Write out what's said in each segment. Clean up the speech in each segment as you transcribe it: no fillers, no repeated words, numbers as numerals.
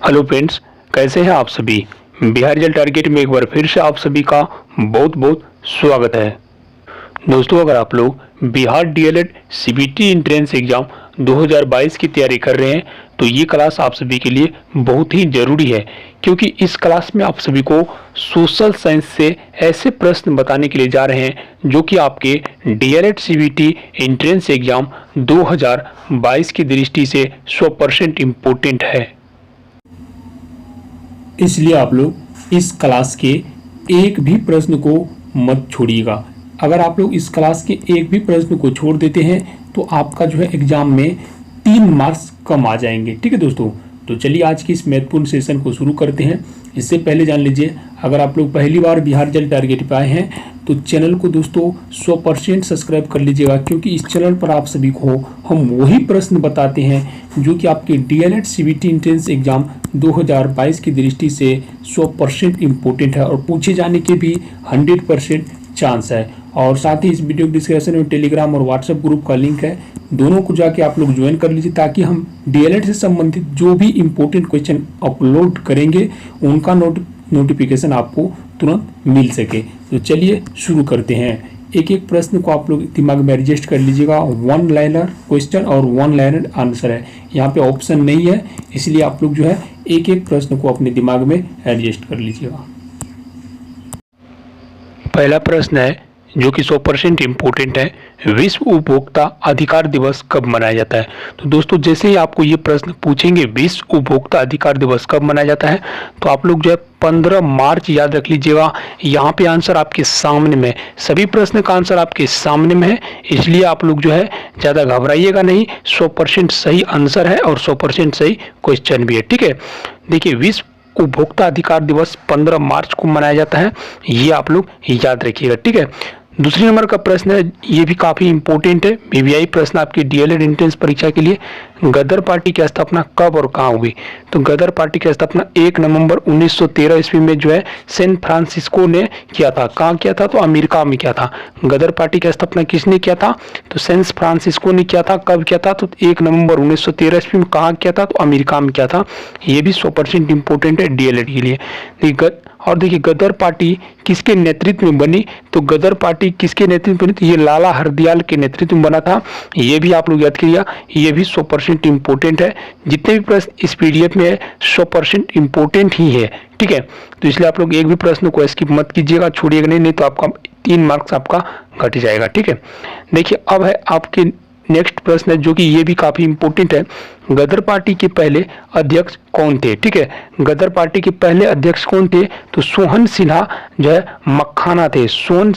Hello friends, कैसे हैं आप सभी। बिहार रिजल्ट टारगेट में एक बार फिर से आप सभी का बहुत बहुत स्वागत है। दोस्तों, अगर आप लोग Bihar DElEd CBT entrance exam 2022 की तैयारी कर रहे हैं तो ये क्लास आप सभी के लिए बहुत ही ज़रूरी है, क्योंकि इस क्लास में आप सभी को सोशल साइंस से ऐसे प्रश्न बताने के लिए जा रहे हैं जो कि आपके डीएलएड सीबीटी एंट्रेंस एग्जाम 2022 की दृष्टि से 100% इम्पोर्टेंट है। इसलिए आप लोग इस क्लास के एक भी प्रश्न को मत छोड़िएगा। अगर आप लोग इस क्लास के एक भी प्रश्न को छोड़ देते हैं तो आपका जो है एग्जाम में 3 मार्क्स कम आ जाएंगे। ठीक है दोस्तों, तो चलिए आज की इस महत्वपूर्ण सेशन को शुरू करते हैं। इससे पहले जान लीजिए, अगर आप लोग पहली बार बिहार रिजल्ट टारगेट पे आए हैं तो चैनल को दोस्तों 100% सब्सक्राइब कर लीजिएगा, क्योंकि इस चैनल पर आप सभी को हम वही प्रश्न बताते हैं जो कि आपके डीएलएड सीबीटी एंट्रेंस एग्जाम 2022 की दृष्टि से 100% इम्पोर्टेंट है और पूछे जाने के भी 100% चांस है। और साथ ही इस वीडियो डिस्क्रिप्शन में टेलीग्राम और व्हाट्सएप ग्रुप का लिंक है, दोनों को जाके आप लोग ज्वाइन कर लीजिए, ताकि हम डीएलएड से संबंधित जो भी इम्पोर्टेंट क्वेश्चन अपलोड करेंगे उनका नोटिफिकेशन आपको तुरंत मिल सके। तो चलिए शुरू करते हैं। एक एक प्रश्न को आप लोग दिमाग में एडजस्ट कर लीजिएगा। 1 लाइनर क्वेश्चन और 1 लाइनर आंसर है, यहाँ पे ऑप्शन नहीं है, इसलिए आप लोग जो है एक एक प्रश्न को अपने दिमाग में एडजस्ट कर लीजिएगा। पहला प्रश्न है जो कि 100% इम्पोर्टेंट है, विश्व उपभोक्ता अधिकार दिवस कब मनाया जाता है। तो दोस्तों, जैसे ही आपको ये प्रश्न पूछेंगे विश्व उपभोक्ता अधिकार दिवस कब मनाया जाता है, तो आप लोग जो है 15 मार्च याद रख लीजिएगा। यहाँ पे आंसर आपके सामने में, सभी प्रश्न का आंसर आपके सामने में है, इसलिए आप लोग जो है ज़्यादा घबराइएगा नहीं। 100% सही आंसर है और 100% सही क्वेश्चन भी है। ठीक है, देखिए, विश्व उपभोक्ता अधिकार दिवस 15 मार्च को मनाया जाता है, ये आप लोग याद रखिएगा। ठीक है, दूसरी नंबर का प्रश्न है, ये भी काफ़ी इंपॉर्टेंट है, बीवीआई प्रश्न आपकी डीएलएड एंट्रेंस परीक्षा के लिए। गदर पार्टी की स्थापना कब और कहाँ हुई। तो गदर पार्टी की स्थापना 1 नवंबर 1913 ईस्वी में जो है सैन फ्रांसिस्को ने किया था। कहाँ किया था, तो अमेरिका में किया था। गदर पार्टी की स्थापना किसने किया था, तो सैन फ्रांसिस्को ने किया था। कब किया था, तो 1 नवंबर 1913 ईस्वी में। कहाँ किया था, तो अमेरिका में किया था। ये भी 100% इम्पोर्टेंट है डीएलएड के लिए। और देखिए, गदर पार्टी किसके नेतृत्व में बनी, तो गदर पार्टी किसके नेतृत्व में बनी, तो ये लाला हरदयाल के नेतृत्व में बना था। ये भी आप लोग याद करिएगा, ये भी 100% इम्पोर्टेंट है। जितने भी प्रश्न इस पीडीएफ में है 100% इम्पोर्टेंट ही है। ठीक है, तो इसलिए आप लोग एक भी प्रश्न को स्किप मत कीजिएगा, छोड़िएगा नहीं तो आपका 3 मार्क्स आपका घट जाएगा। ठीक है, देखिए, अब है आपके नेक्स्ट प्रश्न है जो कि ये भी काफी इंपॉर्टेंट है। गदर पार्टी के पहले अध्यक्ष कौन थे। ठीक है, गदर पार्टी के पहले अध्यक्ष कौन थे, तो सोहन सिन्हा जो है मक्खाना थे। सोहन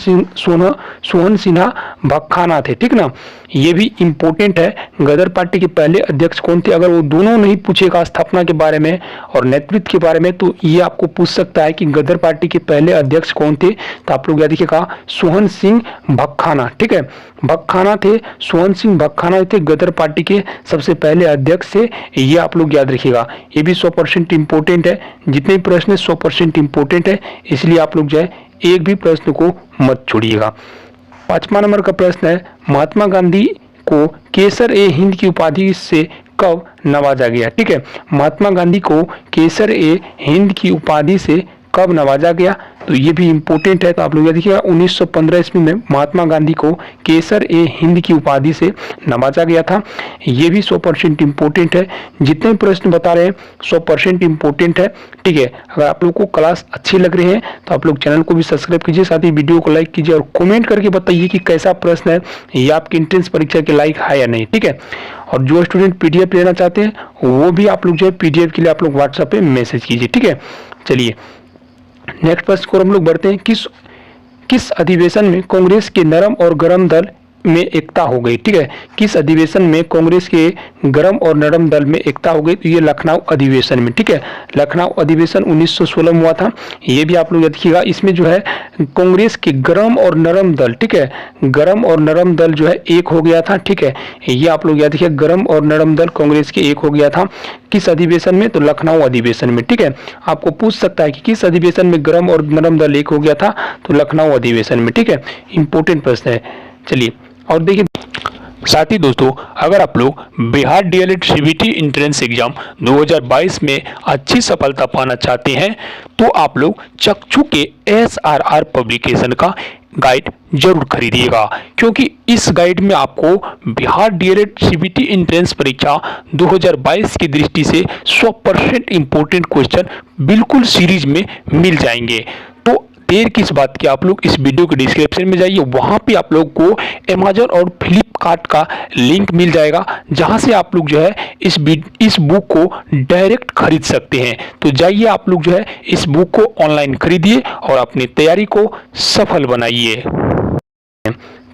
सिन्हा मक्खाना थे। ठीक ना, ये भी इंपॉर्टेंट है। गदर पार्टी के पहले अध्यक्ष कौन थे, अगर वो दोनों नहीं पूछेगा स्थापना के बारे में और नेतृत्व के बारे में, तो ये आपको पूछ सकता है कि गदर पार्टी के पहले अध्यक्ष कौन थे। तो आप लोग याद रखिएगा, सोहन सिंह भक्खाना। ठीक है, भक्खाना थे, सोहन सिंह भक्खाना थे गदर पार्टी के सबसे पहले अध्यक्ष से। ये आप लोग याद रखिएगा, ये भी 100% इम्पोर्टेंट है। जितने भी प्रश्न 100% इम्पोर्टेंट है, इसलिए आप लोग जो है एक भी प्रश्न को मत छोड़िएगा। 5वां नंबर का प्रश्न है, महात्मा गांधी को केसर ए हिंद की उपाधि से कब नवाजा गया। ठीक है, महात्मा गांधी को केसर ए हिंद की उपाधि से कब नवाजा गया, तो ये भी इंपॉर्टेंट है। तो आप लोग याद रखिएगा, 1915 ईस्वी में महात्मा गांधी को केसर ए हिंद की उपाधि से नवाजा गया था। ये भी 100% इम्पोर्टेंट है। जितने प्रश्न बता रहे हैं 100% इम्पोर्टेंट है। ठीक है, अगर आप लोग को क्लास अच्छी लग रही है तो आप लोग चैनल को भी सब्सक्राइब कीजिए, साथ ही वीडियो को लाइक कीजिए और कमेंट करके बताइए कि कैसा प्रश्न है, ये आपकी एंट्रेंस परीक्षा के लायक है या नहीं। ठीक है, और जो स्टूडेंट पीडीएफ लेना चाहते हैं वो भी आप लोग जो है पीडीएफ के लिए आप लोग व्हाट्सएप पे मैसेज कीजिए। ठीक है, चलिए नेक्स्ट प्रश्न को हम लोग बढ़ते हैं। किस अधिवेशन में कांग्रेस के नरम और गरम दल में एकता हो गई। ठीक है, किस अधिवेशन में कांग्रेस के गरम और नरम दल में एकता हो गई, तो ये लखनऊ अधिवेशन में। ठीक है, लखनऊ अधिवेशन 1916 में हुआ था। ये भी आप लोग याद रखिएगा, इसमें जो है कांग्रेस के गरम और नरम दल, ठीक है, गरम और नरम दल जो है एक हो गया था। ठीक है, ये आप लोग याद रखिए, गरम और नरम दल कांग्रेस के एक हो गया था। किस अधिवेशन में, तो लखनऊ अधिवेशन में। ठीक है, आपको पूछ सकता है कि किस अधिवेशन में गरम और नरम दल एक हो गया था, तो लखनऊ अधिवेशन में। ठीक है, इंपॉर्टेंट प्रश्न है। चलिए और देखिए, साथ ही दोस्तों, अगर आप लोग Bihar DElEd CBT entrance exam 2022 में अच्छी सफलता पाना चाहते हैं तो आप लोग चक्षु के एसआरआर पब्लिकेशन का गाइड जरूर खरीदिएगा, क्योंकि इस गाइड में आपको बिहार डीएलएड सीबीटी एंट्रेंस परीक्षा 2022 की दृष्टि से 100% इंपोर्टेंट क्वेश्चन बिल्कुल सीरीज में मिल जाएंगे। तो देर किस बात की, आप लोग इस वीडियो के डिस्क्रिप्शन में जाइए, वहां पे आप लोग को अमेजन और फ्लिपकार्ट का लिंक मिल जाएगा, जहां से आप लोग जो है इस बुक को डायरेक्ट खरीद सकते हैं। तो जाइए आप लोग जो है इस बुक को ऑनलाइन खरीदिए और अपनी तैयारी को सफल बनाइए।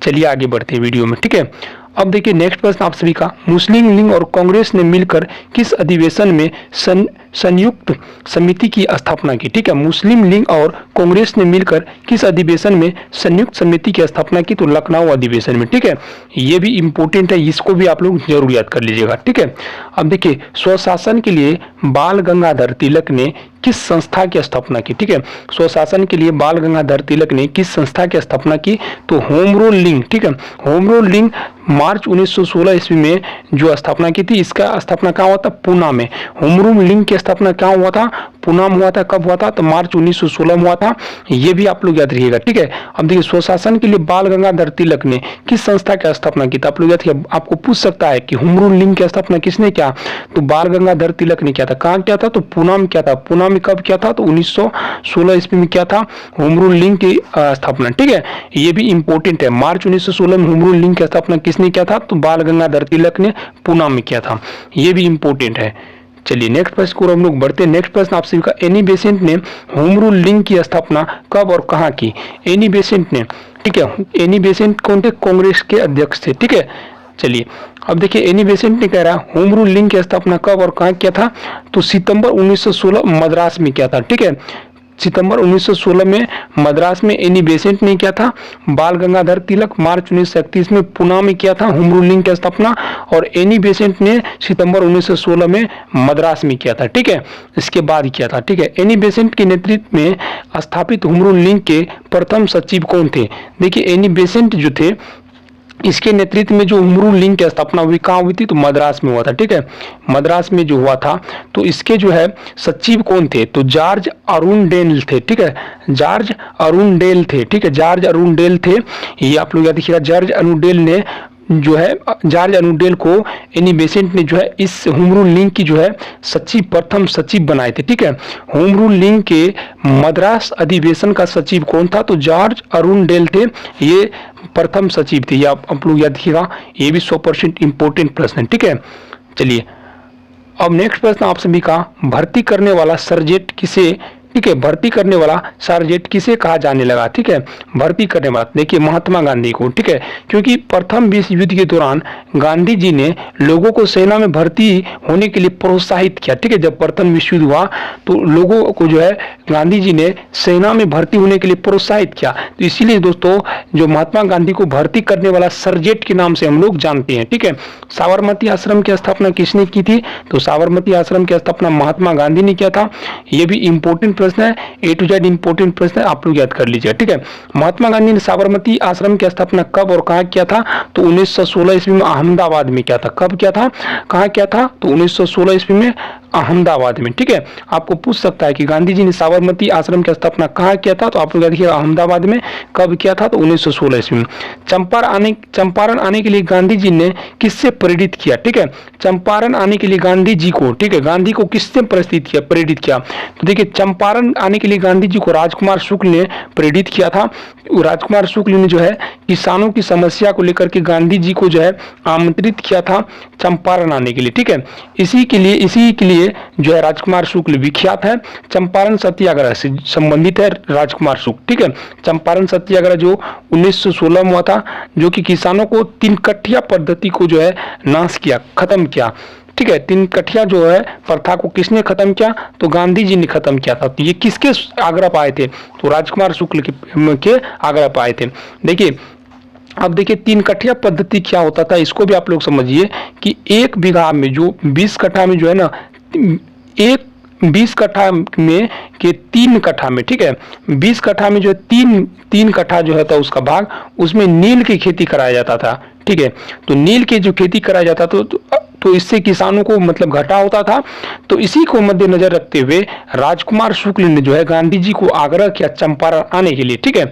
चलिए आगे बढ़ते हैं वीडियो में, ठीक है। अब देखिए नेक्स्ट प्रश्न आप सभी का, मुस्लिम लीग और कांग्रेस ने मिलकर किस अधिवेशन में संयुक्त समिति की स्थापना की? ठीक है, मुस्लिम लीग और कांग्रेस ने मिलकर किस अधिवेशन में संयुक्त समिति की स्थापना की? तो लखनऊ अधिवेशन में, ठीक है। ये भी इंपॉर्टेंट है, इसको भी आप लोग जरूर याद कर लीजिएगा, ठीक है। अब देखिए स्वशासन के लिए बाल गंगाधर तिलक ने किस संस्था की स्थापना की? ठीक है, स्वशासन के लिए बाल गंगाधर तिलक ने किस संस्था की स्थापना की? तो होम रूल लीग, ठीक है। होम रूल लीग मार्च 1916 ईस्वी में जो स्थापना की थी, इसका स्थापना कहाँ हुआ था? पूना में। होम रूल लीग की स्थापना कहाँ हुआ था? पूना में हुआ था। कब हुआ था? तो मार्च 1916 में हुआ था। ये भी आप लोग याद रखिएगा, ठीक है। अब देखिए स्वशासन के लिए बाल गंगाधर तिलक ने किस संस्था की स्थापना की? तो आप लोग याद रखिए, आपको पूछ सकता है कि होम रूल लीग की स्थापना किसने किया? तो बाल गंगाधर तिलक ने किया था। कहाँ किया था? तो पूना में किया था। पूना में कब किया था? तो 1916 ईस्वी में किया था होम रूल लीग की स्थापना, ठीक है। ये भी इंपॉर्टेंट है, मार्च 1916 में होम रूल लीग की स्थापना किसने किया था? तो बाल गंगाधर तिलक ने पूना में किया था। ये भी इंपॉर्टेंट है। चलिए नेक्स्ट प्रश्न को हम लोग बढ़ते हैं। नेक्स्ट प्रश्न आप सभी का, एनी बेसेंट ने होम रूल लीग की स्थापना कब और कहां की? एनी बेसेंट ने, ठीक है। एनी बेसेंट कौन थे? कांग्रेस के अध्यक्ष थे, ठीक है। चलिए अब देखिए एनी बेसेंट ने कह रहा है होम रूल लीग की स्थापना कब और कहां किया था? तो सितंबर 1916 मद्रास में किया था, ठीक है। सितंबर 1916 में मद्रास में एनी बेसेंट ने किया था। बाल गंगाधर तिलक मार्च 1931 में पुणे में किया था होम रूल लीग की स्थापना, और एनी बेसेंट ने सितंबर 1916 में मद्रास में किया था, ठीक है। इसके बाद किया था, ठीक है। एनी बेसेंट के नेतृत्व में स्थापित होम रूल लीग के प्रथम सचिव कौन थे? देखिए एनी बेसेंट जो थे, इसके नेतृत्व में जो होम रूल लीग की स्थापना हुई, कहाँ हुई थी? तो मद्रास में हुआ था, ठीक है। मद्रास में जो हुआ था, तो इसके जो है सचिव कौन थे? तो जॉर्ज अरुणडेल थे, ठीक है। जॉर्ज अरुणडेल थे, ठीक है। जॉर्ज अरुणडेल थे, ये आप लोग याद रखिएगा। जॉर्ज अरुणडेल ने जो है, जॉर्ज अरुणडेल को एनी बेसेंट ने जो है इस होम रूल लीग की जो है सचिव, प्रथम सचिव बनाए थे, ठीक है। होम रूल लीग के मद्रास अधिवेशन का सचिव कौन था? तो जॉर्ज अरुणडेल थे, ये प्रथम सचिव थे। ये आप लोग याद रखिएगा, ये भी 100% इंपॉर्टेंट प्रश्न है, ठीक है। चलिए अब नेक्स्ट प्रश्न आप सभी का, भर्ती करने वाला सर्जेंट किसे, ठीक है, भर्ती करने वाला सर्जेंट किसे कहा जाने लगा? ठीक है, भर्ती करने वाला, देखिए महात्मा गांधी को, ठीक है। क्योंकि प्रथम विश्व युद्ध के दौरान गांधी जी ने लोगों को सेना में भर्ती होने के लिए प्रोत्साहित किया, ठीक है। जब प्रथम विश्व युद्ध हुआ तो लोगों को जो है गांधी जी ने सेना में भर्ती होने के लिए प्रोत्साहित किया। तो इसीलिए दोस्तों जो महात्मा गांधी को भर्ती करने वाला सर्जेंट के नाम से हम लोग जानते हैं, ठीक है। साबरमती आश्रम की स्थापना किसने की थी? तो साबरमती आश्रम की स्थापना महात्मा गांधी ने किया था। ये भी इंपॉर्टेंट प्रश्न है, ए टू जेड इंपॉर्टेंट प्रश्न है, आप लोग याद कर लीजिए, ठीक है। महात्मा गांधी ने साबरमती आश्रम की स्थापना कब और कहां किया था? तो 1916 ईस्वी में अहमदाबाद में किया था। कब किया था, कहां किया था? तो 1916 ईस्वी में अहमदाबाद में, ठीक है। आपको पूछ सकता है कि गांधी जी ने साबरमती आश्रम की स्थापना कहां किया था? तो आप लोग देखिए अहमदाबाद में। कब किया था? तो 1916 ईस्वी में। चंपारण आने के लिए गांधी जी ने किससे प्रेरित किया? ठीक है, चंपारण आने के लिए गांधी जी को, ठीक है, गांधी को किससे प्रेरित किया? तो देखिए चंपारण आने के लिए गांधी जी को राजकुमार शुक्ल ने प्रेरित किया था। राजकुमार शुक्ल ने जो है किसानों की समस्या को लेकर के गांधी जी को जो है आमंत्रित किया था चंपारण आने के लिए, ठीक है। इसी के लिए जो है राजकुमार शुक्ल विख्यात है। चंपारण सत्याग्रह से संबंधित है राजकुमार शुक्ल, ठीक है। चंपारण सत्याग्रह जो 1916 में हुआ था, जो कि किसानों को 3 कठिया पद्धति को जो है नाश किया, खत्म किया, ठीक है। 3 कठिया जो है प्रथा को किसने खत्म किया? तो गांधी जी ने खत्म किया था। तो ये किसके आग्रह पाए थे? तो राजकुमार शुक्ल के आग्रह पाए थे। देखिए अब देखिए 3 कठिया पद्धति क्या होता था, इसको भी आप लोग समझिए कि 1 बीघा में जो 20 कट्ठा में जो है ना, 20 कट्ठा में के 3 कट्ठा में, ठीक है, 20 कट्ठा में जो है 3 कट्ठा जो है था उसका भाग, उसमें नील की खेती कराया जाता था, ठीक है। तो नील की जो खेती कराया जाता तो इससे किसानों को मतलब घाटा होता था। तो इसी को मद्देनजर रखते हुए राजकुमार शुक्ल ने जो है गांधी जी को आग्रह किया चंपारण आने के लिए, ठीक है।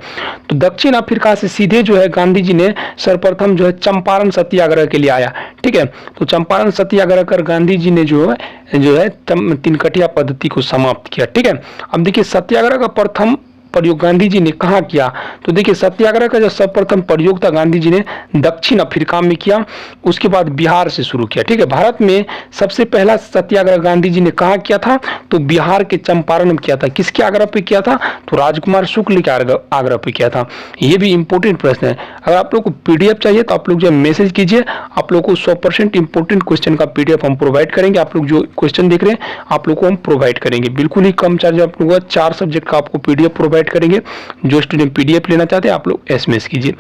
तो दक्षिण अफ्रीका से सीधे जो है गांधी जी ने सर्वप्रथम जो है चंपारण सत्याग्रह के लिए आया, ठीक है। तो चंपारण सत्याग्रह कर गांधी जी ने जो है तीनकठिया पद्धति को समाप्त किया, ठीक है। अब देखिए सत्याग्रह का प्रथम प्रयोग गांधी जी ने कहाँ किया, तो देखिए सत्याग्रह का जो सर्वप्रथम प्रयोग था गांधी जी ने दक्षिण अफ्रीका में किया, उसके बाद बिहार से शुरू किया, ठीक है। भारत में सबसे पहला सत्याग्रह गांधी जी ने कहाँ किया था, तो बिहार के चंपारण में किया था। किसके आग्रह पे किया था, तो राजकुमार शुक्ल के आग्रह पे किया था। ये भी इंपॉर्टेंट प्रश्न है। अगर आप लोग को पीडीएफ चाहिए तो आप लोग जो मैसेज कीजिए, आप लोग को 100% इंपॉर्टेंट क्वेश्चन का पीडीएफ हम प्रोवाइड करेंगे। आप लोग जो क्वेश्चन देख रहे हैं आप लोग को हम प्रोवाइड करेंगे, बिल्कुल ही कम चार्ज आप लोग 4 सब्जेक्ट का आपको पीडीएफ प्रोवाइड करेंगे। जो स्टूडेंट पीडीएफ लेना चाहते हैं आप लोग एसएमएस कीजिए।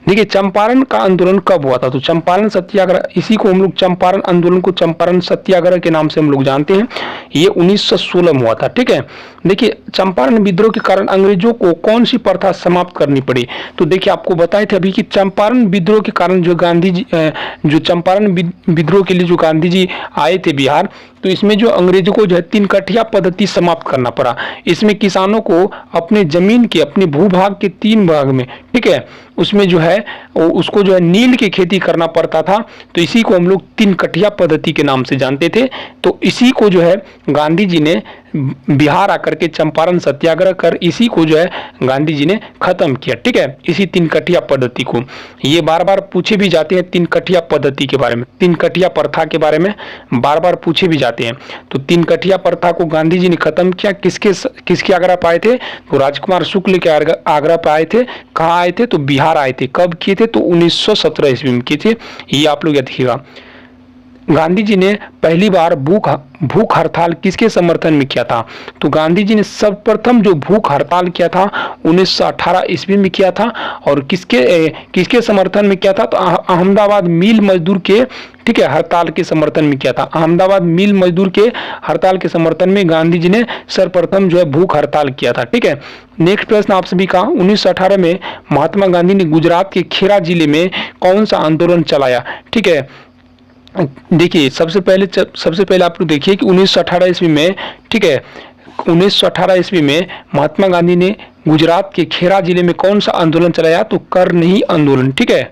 देखिए चंपारण का आंदोलन कब हुआ था, तो चंपारण सत्याग्रह, इसी को हम लोग चंपारण आंदोलन को चंपारण सत्याग्रह के नाम से हम लोग जानते हैं। ये 1916 में हुआ था, ठीक है। देखिए चंपारण विद्रोह के कारण अंग्रेजों को कौन सी प्रथा समाप्त करनी पड़ी, तो देखिए आपको बताए थे अभी कि चंपारण विद्रोह के कारण जो गांधी जी जो चंपारण विद्रोह के लिए जो गांधी जी आए थे बिहार, तो इसमें जो अंग्रेजों को जो है तीनकठिया पद्धति समाप्त करना पड़ा। इसमें किसानों को अपने जमीन के अपने भूभाग के 3 भाग में, ठीक है, उसमें जो है उसको जो है नील की खेती करना पड़ता था। तो इसी को हम लोग तीनकठिया पद्धति के नाम से जानते थे। तो इसी को जो है गांधी जी ने बिहार आकर के चंपारण सत्याग्रह कर इसी को जो है गांधी जी ने खत्म किया, ठीक है, इसी तीनकठिया पद्धति को। ये बार बार पूछे भी जाते हैं तीनकठिया पद्धति के बारे में, तीनकठिया प्रथा के बारे में बार बार पूछे भी जाते हैं। तो तीनकठिया प्रथा को गांधी जी ने खत्म किया, किसके आग्रह पर आए थे, तो राजकुमार शुक्ल के आग्रह पर आए थे। कहाँ आए थे, तो बिहार आए थे। कब किए थे, तो 1917 ईस्वी में किए थे। ये आप लोग याद रखिएगा। गांधी जी ने पहली बार भूख हड़ताल किसके समर्थन में किया था, तो गांधी जी ने सर्वप्रथम जो भूख हड़ताल किया था 1918 ईस्वी में किया था। और किसके समर्थन में किया था, तो अहमदाबाद मिल मजदूर के, ठीक है, हड़ताल के समर्थन में किया था। अहमदाबाद मिल मजदूर के हड़ताल के समर्थन में गांधी जी ने सर्वप्रथम जो है भूख हड़ताल किया था, ठीक है। नेक्स्ट प्रश्न आप सभी का, 1918 में महात्मा गांधी ने गुजरात के खेड़ा जिले में कौन सा आंदोलन चलाया, ठीक है। देखिए सबसे पहले आप लोग देखिए कि 1918 ईस्वी में, ठीक है, 1918 ईस्वी में महात्मा गांधी ने गुजरात के खेड़ा जिले में कौन सा आंदोलन चलाया, तो करनही आंदोलन, ठीक है।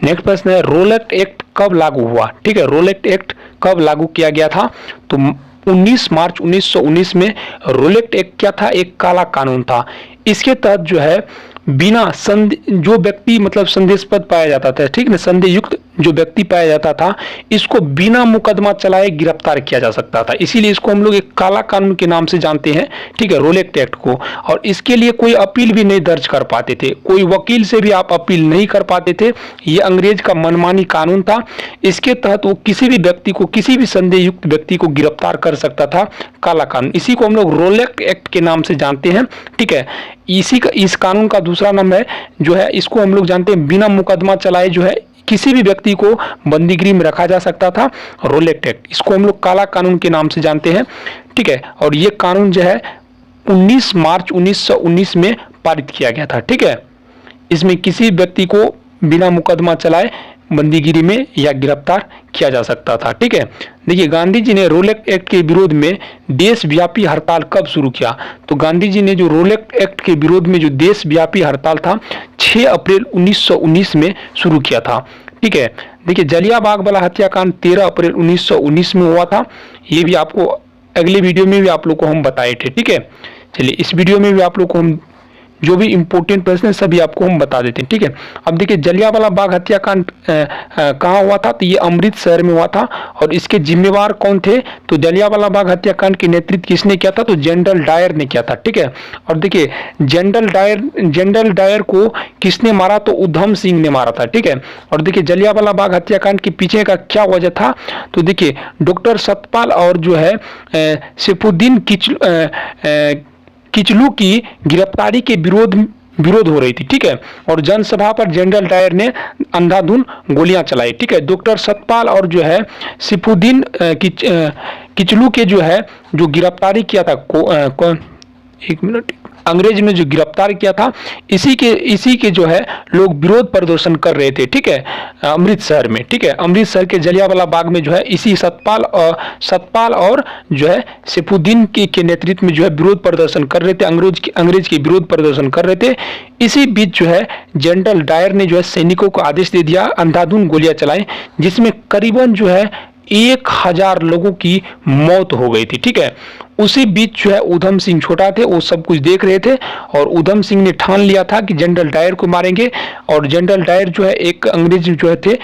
नेक्स्ट प्रश्न है, रोलेट एक्ट कब लागू हुआ, ठीक है। रोलेट एक्ट कब लागू किया गया था, तो 19 मार्च 1919 में रोलेट एक्ट क्या था, एक काला कानून था। इसके तहत जो है बिना जो व्यक्ति मतलब संदेशपद पाया जाता था, ठीक है, संदेह युक्त जो व्यक्ति पाया जाता था, इसको बिना मुकदमा चलाए गिरफ्तार किया जा सकता था। इसीलिए इसको हम लोग एक काला कानून के नाम से जानते हैं, ठीक है, रोलेट एक्ट को। और इसके लिए कोई अपील भी नहीं दर्ज कर पाते थे, कोई वकील से भी आप अपील नहीं कर पाते थे। ये अंग्रेज का मनमानी कानून था। इसके तहत वो किसी भी व्यक्ति को, किसी भी संदेह युक्त व्यक्ति को गिरफ्तार कर सकता था, काला कानून। इसी को हम लोग रोलेट एक्ट के नाम से जानते हैं, ठीक है। इस कानून का दूसरा नाम है जो है, इसको हम लोग जानते हैं बिना मुकदमा चलाए जो है किसी भी व्यक्ति को बंदीगृह में रखा जा सकता था, रोलेट एक्ट। इसको हम लोग काला कानून के नाम से जानते हैं, ठीक है। और ये कानून जो है 19 मार्च 1919 में पारित किया गया था, ठीक है। इसमें किसी व्यक्ति को बिना मुकदमा चलाए बंदीगिरी में या गिरफ्तार किया जा सकता था, ठीक है। देखिए गांधी जी ने रोलेट एक्ट के विरोध में देशव्यापी हड़ताल कब शुरू किया, तो गांधी जी ने जो रोलेट एक्ट के विरोध में जो देशव्यापी हड़ताल था 6 अप्रैल 1919 में शुरू किया था, ठीक है। देखिए जलियांवाला बाग हत्याकांड 13 अप्रैल 1919 में हुआ था। ये भी आपको अगले वीडियो में भी आप लोग को हम बताए थे, ठीक है। चलिए इस वीडियो में भी आप लोग को हम जो भी इंपॉर्टेंट प्रश्न है सभी आपको हम बता देते हैं, ठीक है। अब देखिए जलियांवाला बाग हत्याकांड कहाँ हुआ था, तो ये अमृतसर में हुआ था। और इसके जिम्मेवार कौन थे, तो जलियांवाला बाग हत्याकांड के नेतृत्व किसने किया था, तो जनरल डायर ने किया था, ठीक है। और देखिए जनरल डायर को किसने मारा, तो उधम सिंह ने मारा था, ठीक है। और देखिए जलियांवाला बाग हत्याकांड के पीछे का क्या वजह था, तो देखिए डॉक्टर सतपाल और जो है सैफुद्दीन किचलू की गिरफ्तारी के विरोध हो रही थी, ठीक है। और जनसभा पर जनरल डायर ने अंधाधुंध गोलियां चलाई, ठीक है। डॉक्टर सतपाल और जो है सैफुद्दीन किचलू के जो है जो गिरफ्तारी किया था एक मिनट, अंग्रेज ने जो गिरफ्तार किया था, इसी के जो है लोग विरोध प्रदर्शन कर रहे थे, ठीक है, अमृतसर में, ठीक है, अमृतसर के जलियांवाला बाग में जो है इसी सतपाल और जो है सैफुद्दीन के नेतृत्व में जो है विरोध प्रदर्शन कर रहे थे, अंग्रेज के विरोध प्रदर्शन कर रहे थे। इसी बीच जो है जनरल डायर ने जो है सैनिकों को आदेश दे दिया, अंधाधुंध गोलियां चलाई, जिसमें करीबन जो है 1000 लोगों की मौत हो गई थी, ठीक है। उसी बीच जो है उधम सिंह छोटा थे, वो सब कुछ देख रहे थे और उधम सिंह ने ठान लिया था कि जनरल डायर को मारेंगे। और जनरल डायर जो है एक अंग्रेज जो है थे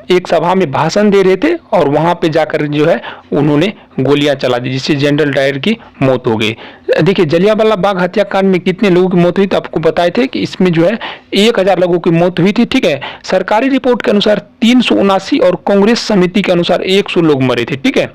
एक सभा में भाषण दे रहे थे और वहां पे जाकर जो है उन्होंने गोलियां चला दी, जिससे जनरल डायर की मौत हो गई। देखिए जलियांवाला बाग हत्याकांड में कितने लोगों की मौत हुई तो आपको बताए थे कि इसमें जो है 1000 लोगों की मौत हुई थी, ठीक है। सरकारी रिपोर्ट के अनुसार 379 और कांग्रेस समिति के अनुसार 100 लोग मरे थे, ठीक है।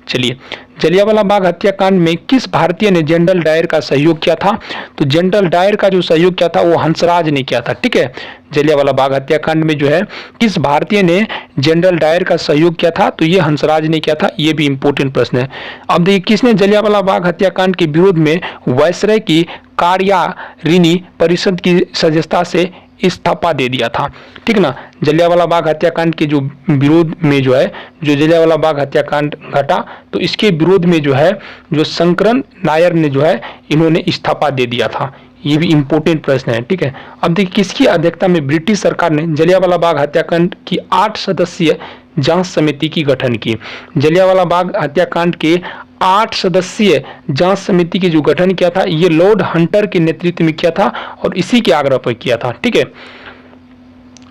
चलिए, जलियांवाला बाग हत्याकांड में किस भारतीय ने जनरल डायर का सहयोग किया था? तो जनरल डायर का जो सहयोग किया था वो हंसराज ने किया था, ठीक है। जलियांवाला बाग हत्याकांड में जो है किस भारतीय ने जनरल डायर का सहयोग किया था? तो ये हंसराज ने किया था। ये भी इंपॉर्टेंट प्रश्न है। अब देखिए, किसने जलियांवाला बाग हत्याकांड के विरोध में वायसराय की कार्यकारिणी परिषद की सदस्यता से इस्तीफा दे दिया था, ठीक ना। जलियांवाला बाग हत्याकांड के जो विरोध में जो है, जो जलियांवाला बाग हत्याकांड घटा तो इसके विरोध में जो है जो शंकरन नायर ने जो है इन्होंने इस्तीफा दे दिया था। ये भी इंपॉर्टेंट प्रश्न है, ठीक है। अब देखिए, किसकी अध्यक्षता में ब्रिटिश सरकार ने जलियांवाला बाग हत्याकांड की 8 सदस्यीय जांच समिति की गठन की? जलियांवाला बाग हत्याकांड के 8 सदस्यीय जांच समिति की जो गठन किया था ये लॉर्ड हंटर के नेतृत्व में किया था और इसी के आग्रह पर किया था, ठीक है।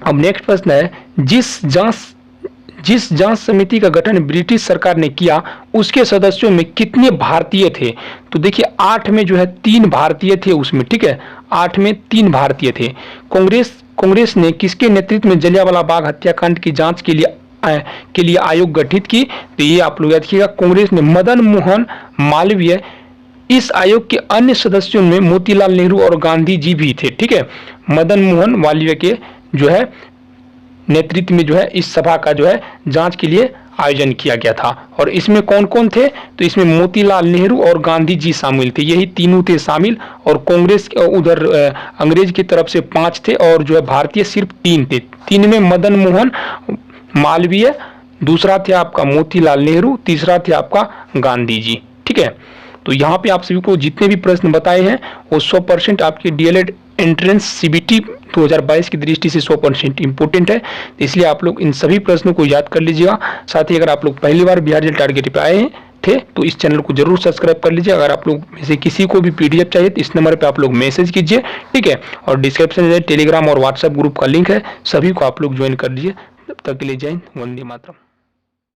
अब नेक्स्ट प्रश्न है, जिस जांच समिति का गठन ब्रिटिश सरकार ने किया उसके सदस्यों में कितने भारतीय थे? तो देखिए 8 में जो है 3 भारतीय थे उसमें, ठीक है। 8 में 3 भारतीय थे। कांग्रेस ने किसके नेतृत्व में जलियांवाला बाग हत्याकांड की जांच के लिए आयोग गठित की? तो ये आप लोग याद रखिएगा, कांग्रेस ने मदन मोहन मालवीय। इस आयोग के अन्य सदस्यों में मोतीलाल नेहरू और गांधी जी भी थे, ठीक है। मदन मोहन मालवीय के जो है नेतृत्व में जो है इस सभा का जो है जांच के लिए आयोजन किया गया था। और इसमें कौन कौन थे? तो इसमें मोतीलाल नेहरू और गांधी जी शामिल थे, यही तीनों थे शामिल। और कांग्रेस उधर अंग्रेज की तरफ से 5 थे और जो है भारतीय सिर्फ 3 थे। 3 में मदन मोहन मालवीय, दूसरा थे आपका मोतीलाल नेहरू, तीसरा थे आपका गांधी जी, ठीक है। तो यहाँ पे आप सभी को जितने भी प्रश्न बताए हैं वो 100% आपके डीएलएड एंट्रेंस सीबीटी 2022 की दृष्टि से 100% इंपोर्टेंट है, इसलिए आप लोग इन सभी प्रश्नों को याद कर लीजिएगा। साथ ही अगर आप लोग पहली बार बिहार जेल टारगेट पे आए थे तो इस चैनल को जरूर सब्सक्राइब कर लीजिए। अगर आप लोग में से किसी को भी पीडीएफ चाहिए तो इस नंबर पे आप लोग मैसेज कीजिए, ठीक है। और डिस्क्रिप्शन में टेलीग्राम और व्हाट्सएप ग्रुप का लिंक है, सभी को आप लोग ज्वाइन कर लीजिए। तब तक के लिए जय हिंद, वंदे मातरम।